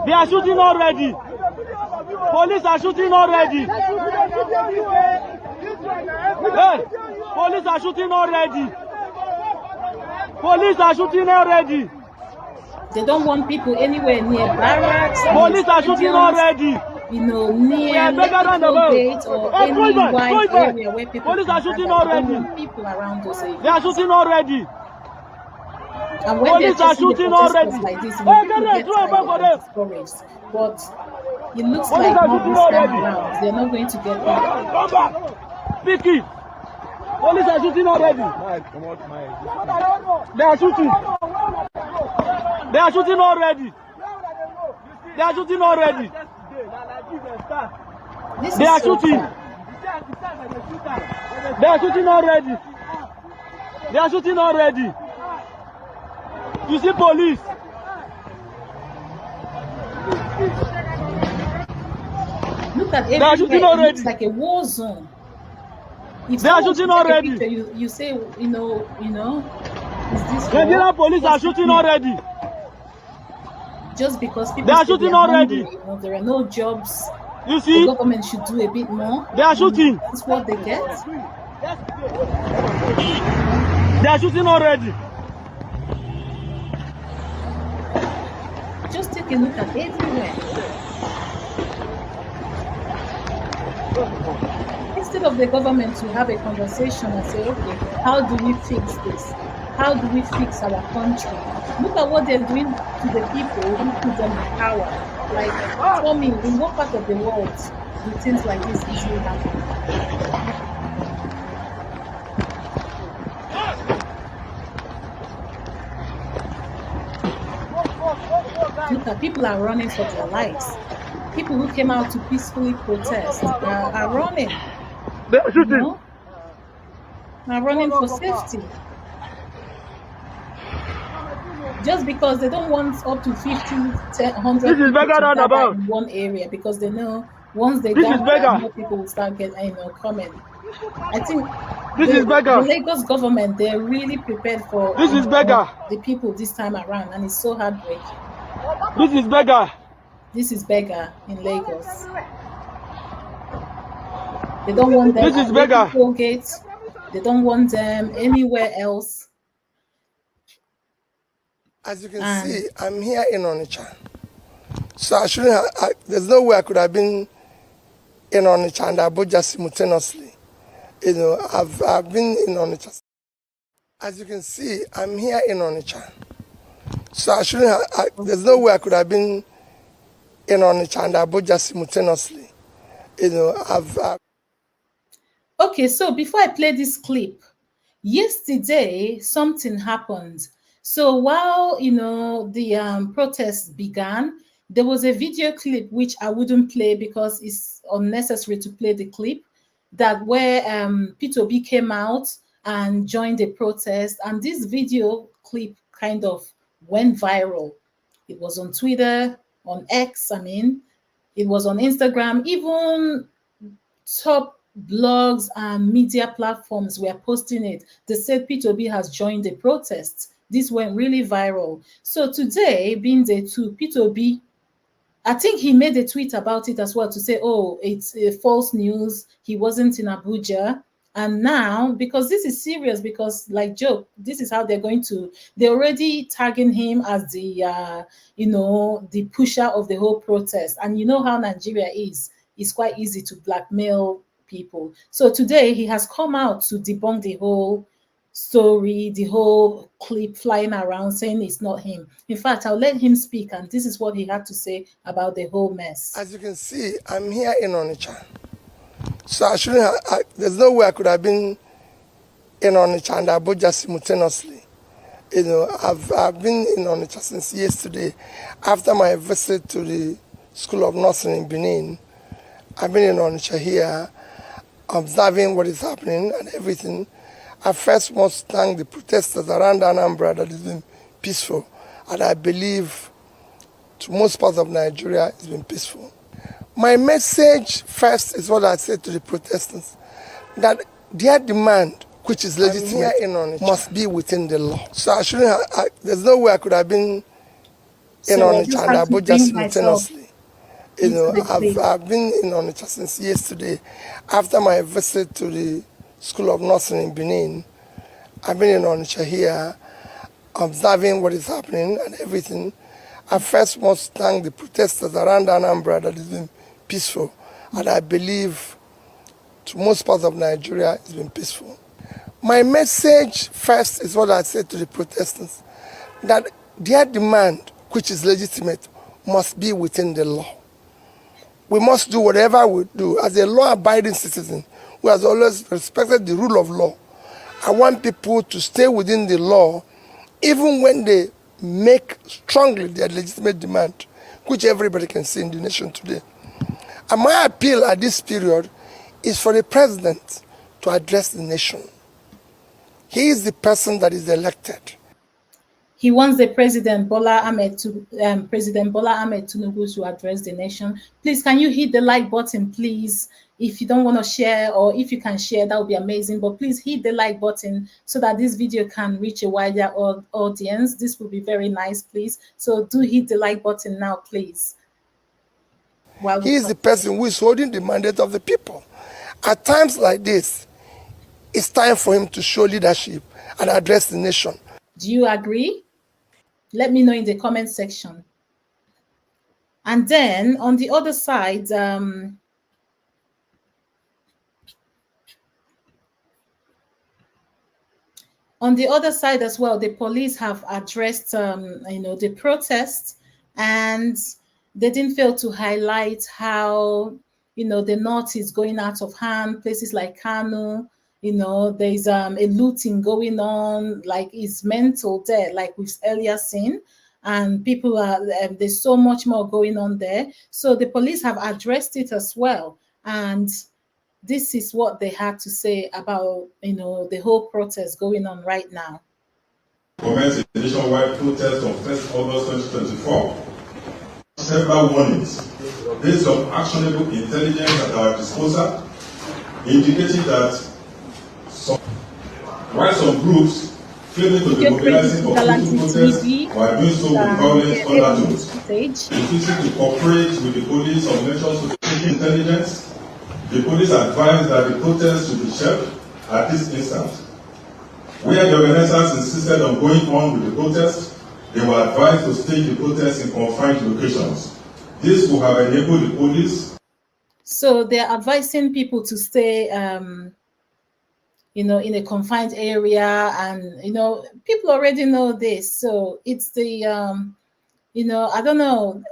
They are shooting already. Police are shooting already. Hey, police are shooting already. Police are shooting already. They don't want people anywhere near barracks. Police are shooting already. Near tollgate or any wide area where people police are shooting already. People around those areas. They are shooting already. And when police are shooting already. Like this, people get discouraged. But it looks like not this time around. They're not going to get back. Come back. Pick it. Police are shooting already. They are shooting. They are shooting already. They are shooting already. They are shooting. They are shooting already. They are shooting already. You see police. Look at everywhere. It's like a war zone. If they are shooting already. Picture, you say, is this Nigerian police are shooting already. Just because people they are shooting already. Hungry, there are no jobs. You see, the government should do a bit more. They are shooting. That's what they get. They are shooting already. Just take a look at everywhere. Instead of the government to have a conversation and say, okay, how do we fix this? How do we fix our country? Look at what they're doing to the people who put them in power. Like, tell me, in what part of the world do things like this usually happen? Look at people are running for their lives. People who came out to peacefully protest are running. They're shooting. Are running for safety. Just because they don't want up to 50, 100 this is Beggar roundabout in one area, because they know Once they This is gather, beggar. more people will start getting, coming. I think This is beggar. the Lagos government, they're really prepared for This is beggar. the people this time around, and it's so heartbreaking. This is beggar. This is beggar in Lagos. They don't want them This is beggar. tollgate. They don't want them anywhere else. As you can see, I'm here in Onitsha. So I shouldn't have, there's no way I could have been in Onitsha and Abuja simultaneously. I've been in Onitsha. As you can see, I'm here in Onitsha. So I shouldn't have, there's no way I could have been in Onitsha and Abuja simultaneously. Okay, so before I play this clip, yesterday something happened. So while the protests began, there was a video clip which I wouldn't play because it's unnecessary to play the clip, that where P2B came out and joined the protest, and this video clip kind of went viral. It was on Twitter, on X, it was on Instagram, even top blogs and media platforms were posting it. They said P2B has joined the protests. This went really viral. So today, being day 2, P2B, I think he made a tweet about it as well to say, oh, it's false news. He wasn't in Abuja. And now, because this is serious, because like joke, this is how they're already tagging him as the, the pusher of the whole protest. And you know how Nigeria is. It's quite easy to blackmail people. So today he has come out to debunk the whole story, the whole clip flying around saying it's not him. In fact, I'll let him speak, and this is what he had to say about the whole mess. As you can see, I'm here in Onitsha. So I shouldn't have, there's no way I could have been in Onitsha and Abuja simultaneously. I've been in Onitsha since yesterday. After my visit to the School of Nursing in Benin, I've been in Onitsha here, observing what is happening and everything. I first must thank the protesters around Anambra that has been peaceful. And I believe to most parts of Nigeria it's been peaceful. My message first is what I said to the protesters, that their demand, which is legitimate, must be within the law. So I shouldn't have, there's no way I could have been in Onitsha and Abuja simultaneously. I've been in Onitsha since yesterday. After my visit to the School of Nursing in Benin, I've been in Onitsha here, observing what is happening and everything. I first must thank the protesters around Anambra that has been peaceful. And I believe to most parts of Nigeria it's been peaceful. My message first is what I said to the protesters, that their demand, which is legitimate, must be within the law. We must do whatever we do. As a law-abiding citizen who has always respected the rule of law, I want people to stay within the law even when they make strongly their legitimate demand, which everybody can see in the nation today. And my appeal at this period is for the president to address the nation. He is the person that is elected. He wants the President Bola Ahmed Tinubu to address the nation. Please, can you hit the like button, please? If you don't want to share, or if you can share, that would be amazing. But please hit the like button so that this video can reach a wider audience. This would be very nice, please. So do hit the like button now, please. He is the person who is holding the mandate of the people. At times like this, it's time for him to show leadership and address the nation. Do you agree? Let me know in the comment section. And then on the other side, on the other side as well, the police have addressed, the protests, and they didn't fail to highlight how, the North is going out of hand. Places like Kano, there's a looting going on, like it's mental there, like we've earlier seen. And people are, there's so much more going on there. So the police have addressed it as well. And this is what they had to say about, the whole protest going on right now. Commence a nationwide protest on 1st August 2024. several warnings based on actionable intelligence at our disposal, indicating that while some groups claiming to be mobilizing for peaceful protests while doing so with violent undertones, refusing to cooperate with the police on measures to take intelligence, the police advised that the protests should be shelved at this instant. Where the organizers insisted on going on with the protest, they were advised to stage the protest in confined locations. This will have enabled the police. So they're advising people to stay, you know, in a confined area, and you know, people already know this. So it's the, you know, I don't know.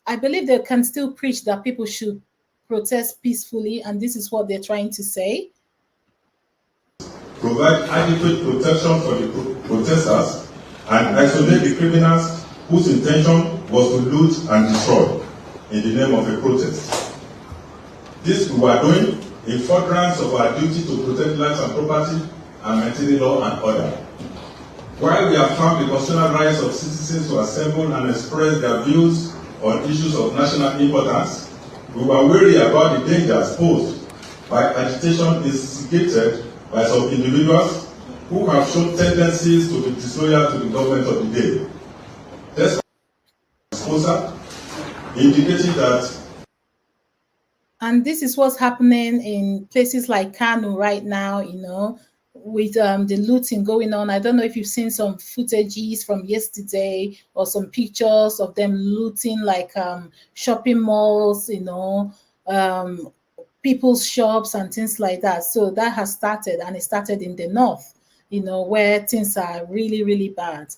I believe they can still preach that people should protest peacefully, and this is what they're trying to say. Provide adequate protection for the protesters and isolate the criminals whose intention was to loot and destroy in the name of a protest. This we were doing in furtherance of our duty to protect lives and property and maintain law and order. While we affirm the constitutional rights of citizens to assemble and express their views on issues of national importance, we were wary about the dangers posed by agitation instigated by some individuals who have shown tendencies to be disloyal to the government of the day. This disposal indicating that. And this is what's happening in places like Kano right now, you know, with the looting going on. I don't know if you've seen some footages from yesterday or some pictures of them looting like shopping malls, you know, people's shops and things like that. So that has started, and it started in the north, you know, where things are really, really bad.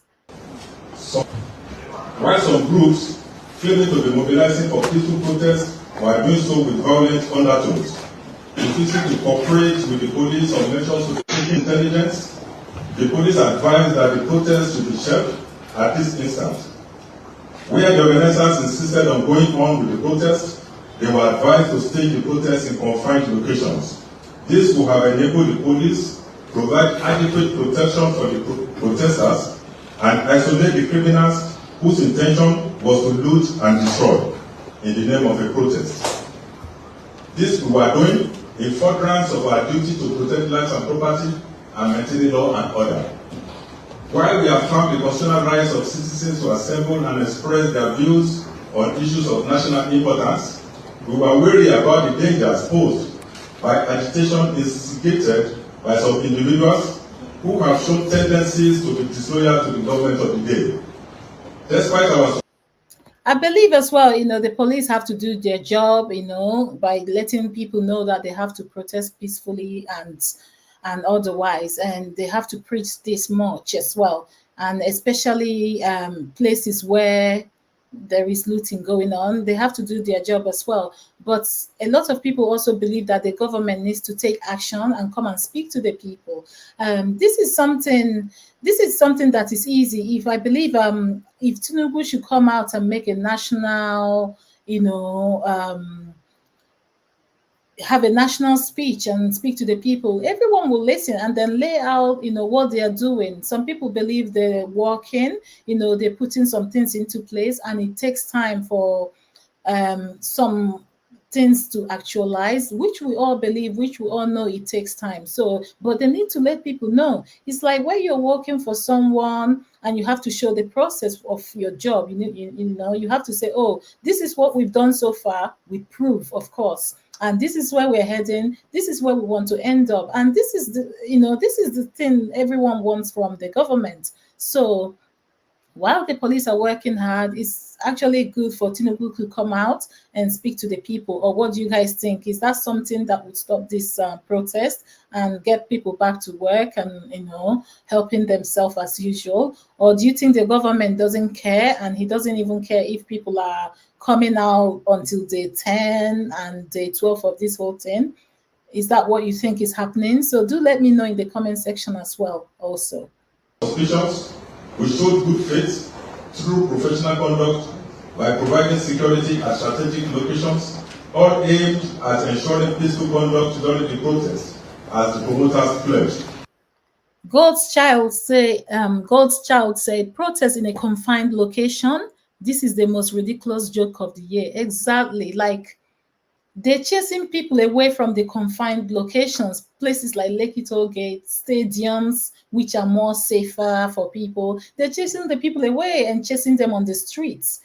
While some groups claiming to be mobilizing for peaceful protests while doing so with violent undertones, refusing to cooperate with the police on measures to take intelligence, the police advised that the protests should be shelved at this instant. Where the organizers insisted on going on with the protest, they were advised to stage the protest in confined locations. This will have enabled the police provide adequate protection for the protesters and isolate the criminals whose intention was to loot and destroy in the name of a protest. This we were doing in furtherance of our duty to protect lives and property and maintain law and order. While we affirm the constitutional rights of citizens to assemble and express their views on issues of national importance, we were wary about the dangers posed by agitation instigated by some individuals who have shown tendencies to be disloyal to the government of the day. Despite our, I believe as well, you know, the police have to do their job, you know, by letting people know that they have to protest peacefully and otherwise, and they have to preach this much as well, and especially places where there is looting going on, they have to do their job as well. But a lot of people also believe that the government needs to take action and come and speak to the people. This is something that is easy. If I believe if Tinubu should come out and make a national, you know, have a national speech and speak to the people, everyone will listen and then lay out, you know, what they are doing. Some people believe they're working, you know, they're putting some things into place, and it takes time for some things to actualize, which we all believe, which we all know it takes time. So, but they need to let people know. It's like when you're working for someone and you have to show the process of your job. You know, you have to say, oh, this is what we've done so far with proof, of course. And this is where we're heading. This is where we want to end up. And this is the, you know, this is the thing everyone wants from the government. So while the police are working hard, it's actually good for Tinubu to come out and speak to the people. Or what do you guys think? Is that something that would stop this protest and get people back to work and, you know, helping themselves as usual? Or do you think the government doesn't care, and he doesn't even care if people are coming out until day 10 and day 12 of this whole thing? Is that what you think is happening? So do let me know in the comment section as well also. Suspicions, we showed good faith through professional conduct by providing security at strategic locations, all aimed at ensuring peaceful conduct during the protest, as the promoters pledged. God's child say protest in a confined location. This is the most ridiculous joke of the year. Exactly. Like, they're chasing people away from the confined locations, places like Lekki tollgate, stadiums, which are more safer for people. They're chasing the people away and chasing them on the streets,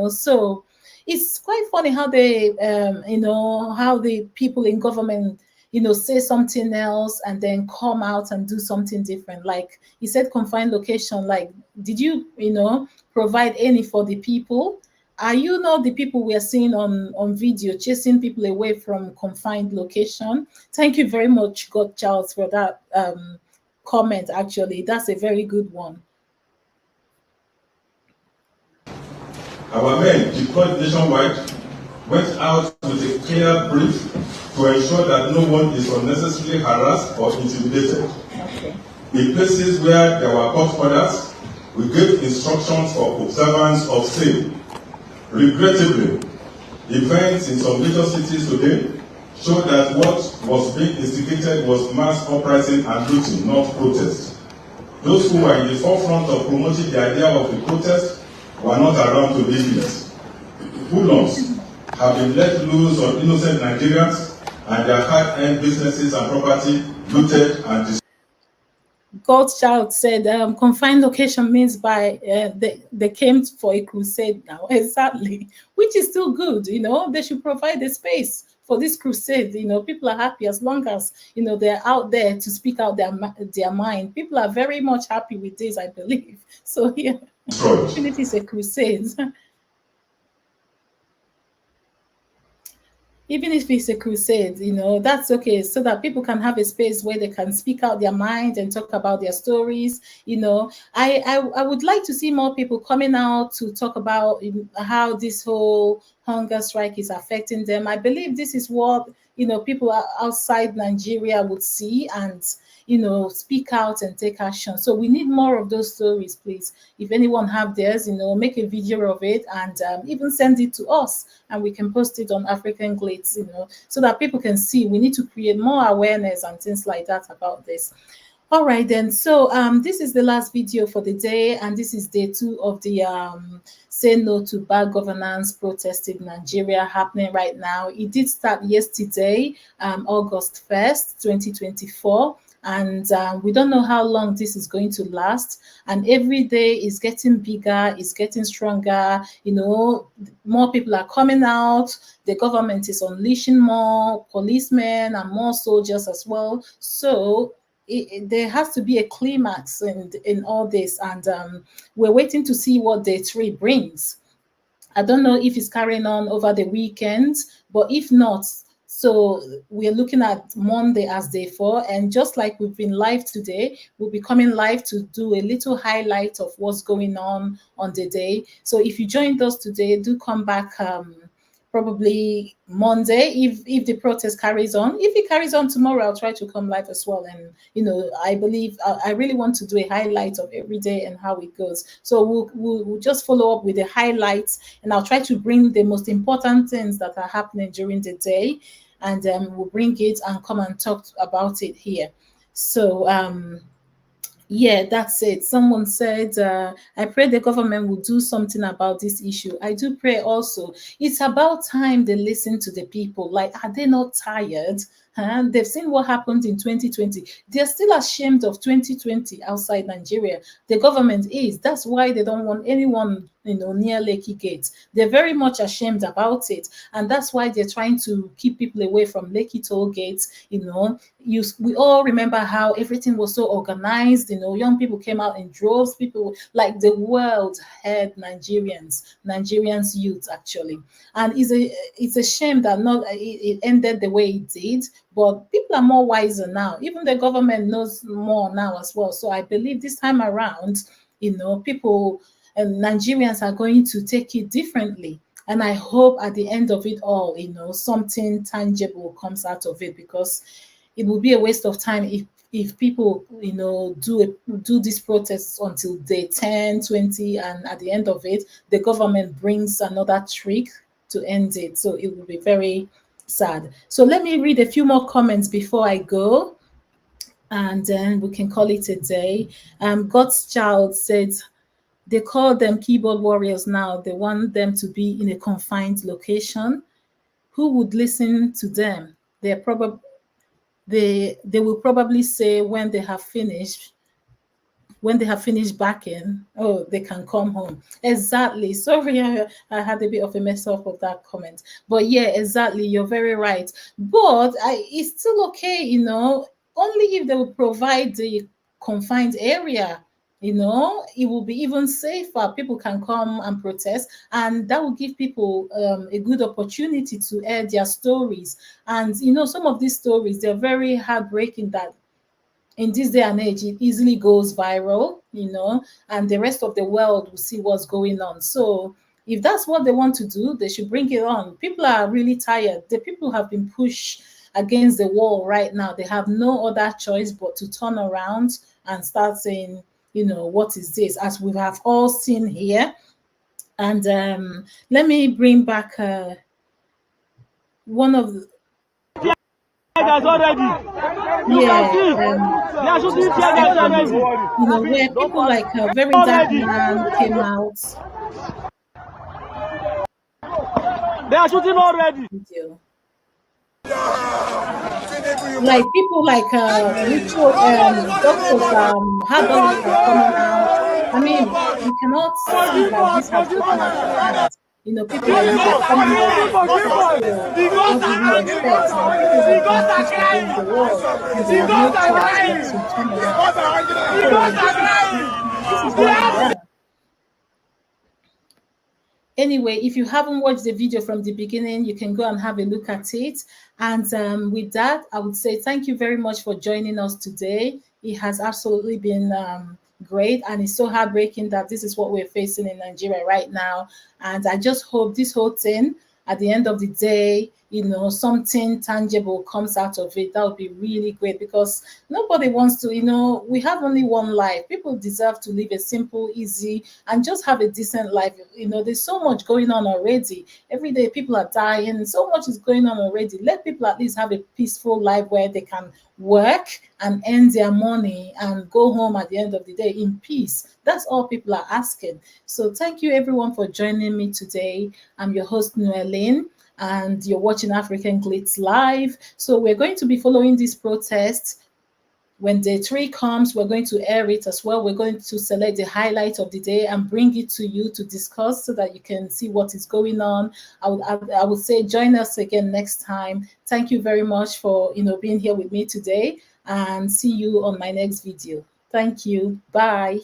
So it's quite funny how they, how the people in government, say something else and then come out and do something different. Like he said, confined location. Like, did you, provide any for the people? Are you not the people we are seeing on video chasing people away from confined location? Thank you very much, God Charles, for that comment. Actually, that's a very good one. Our men deployed nationwide went out with a clear brief to ensure that no one is unnecessarily harassed or intimidated. Okay. In places where there were court orders, we gave instructions for observance of same. Regrettably, events in some major cities today show that what was being instigated was mass uprising and looting, not protest. Those who were in the forefront of promoting the idea of the protest were not around to lead it. Hoodlums have been let loose on innocent Nigerians and their hard-earned businesses and property looted and destroyed. God's child said, confined location means by they came for a crusade now. Exactly, which is still good. They should provide a space for this crusade. People are happy as long as they're out there to speak out their mind. People are very much happy with this, I believe. So yeah, even if it's a crusade. Even if it's a crusade, that's okay, so that people can have a space where they can speak out their mind and talk about their stories. I would like to see more people coming out to talk about how this whole hunger strike is affecting them. I believe this is what people outside Nigeria would see and speak out and take action. So we need more of those stories, please. If anyone have theirs, make a video of it and even send it to us, and we can post it on African Glades, so that people can see. We need to create more awareness and things like that about this. All right then. So this is the last video for the day, and this is day 2 of the Say No to Bad Governance protest in Nigeria happening right now. It did start yesterday, August 1st, 2024. And we don't know how long this is going to last. And every day is getting bigger, is getting stronger. More people are coming out. The government is unleashing more policemen and more soldiers as well. So there has to be a climax in all this. And we're waiting to see what day 3 brings. I don't know if it's carrying on over the weekend, but if not, so we're looking at Monday as day 4. And just like we've been live today, we'll be coming live to do a little highlight of what's going on the day. So if you joined us today, do come back probably Monday if the protest carries on. If it carries on tomorrow, I'll try to come live as well. And I believe I really want to do a highlight of every day and how it goes. So we'll just follow up with the highlights, and I'll try to bring the most important things that are happening during the day, and we'll bring it and come and talk about it here. So yeah, that's it. Someone said, I pray the government will do something about this issue. I do pray also. It's about time they listen to the people. Like, are they not tired? They've seen what happened in 2020. They're still ashamed of 2020 outside Nigeria. The government is. That's why they don't want anyone near Lekki Gate. They're very much ashamed about it. And that's why they're trying to keep people away from Lekki toll gates. We all remember how everything was so organized. Young people came out in droves. People, like, the world had Nigerians youth, actually. And it's a shame that it ended the way it did. But people are more wiser now. Even the government knows more now as well. So I believe this time around, people and Nigerians are going to take it differently. And I hope at the end of it all, something tangible comes out of it, because it would be a waste of time if people, do these protests until day 10, 20, and at the end of it, the government brings another trick to end it. So it will be very sad. So let me read a few more comments before I go, and then we can call it a day. God's child said, They call them keyboard warriors now. They want them to be in a confined location. Who would listen to them? They're probably they will probably say when they have finished backing, oh, they can come home. Exactly. Sorry, I had a bit of a mess up of that comment. But yeah, exactly. You're very right. But it's still okay, only if they will provide the confined area. It will be even safer. People can come and protest, and that will give people a good opportunity to air their stories. And some of these stories, they're very heartbreaking, that in this day and age, it easily goes viral, and the rest of the world will see what's going on. So if that's what they want to do, they should bring it on. People are really tired. The people have been pushed against the wall right now. They have no other choice but to turn around and start saying, what is this? As we have all seen here. And let me bring back one of the, already. where people like VeryDarkman came out. They are shooting already. Video. Like people like ritual doctors, herbalists are coming out. I mean, we cannot see that this has gotten out of hand. People like this are coming out to protest. So what do we expect? People have been pushed against the wall, and they have no choice but to turn around. So this is where we are. Anyway, if you haven't watched the video from the beginning, you can go and have a look at it. And with that, I would say thank you very much for joining us today. It has absolutely been great, and it's so heartbreaking that this is what we're facing in Nigeria right now. And I just hope this whole thing, at the end of the day, something tangible comes out of it. That would be really great, because nobody wants to, we have only one life. People deserve to live a simple, easy, and just have a decent life. There's so much going on already. Every day people are dying. So much is going on already. Let people at least have a peaceful life where they can work and earn their money and go home at the end of the day in peace. That's all people are asking. So thank you everyone for joining me today. I'm your host, Noeline, and you're watching African Glitz Live. So we're going to be following this protest. When day 3 comes, we're going to air it as well. We're going to select the highlight of the day and bring it to you to discuss, so that you can see what is going on. I would say join us again next time. Thank you very much for being here with me today, and see you on my next video. Thank you. Bye.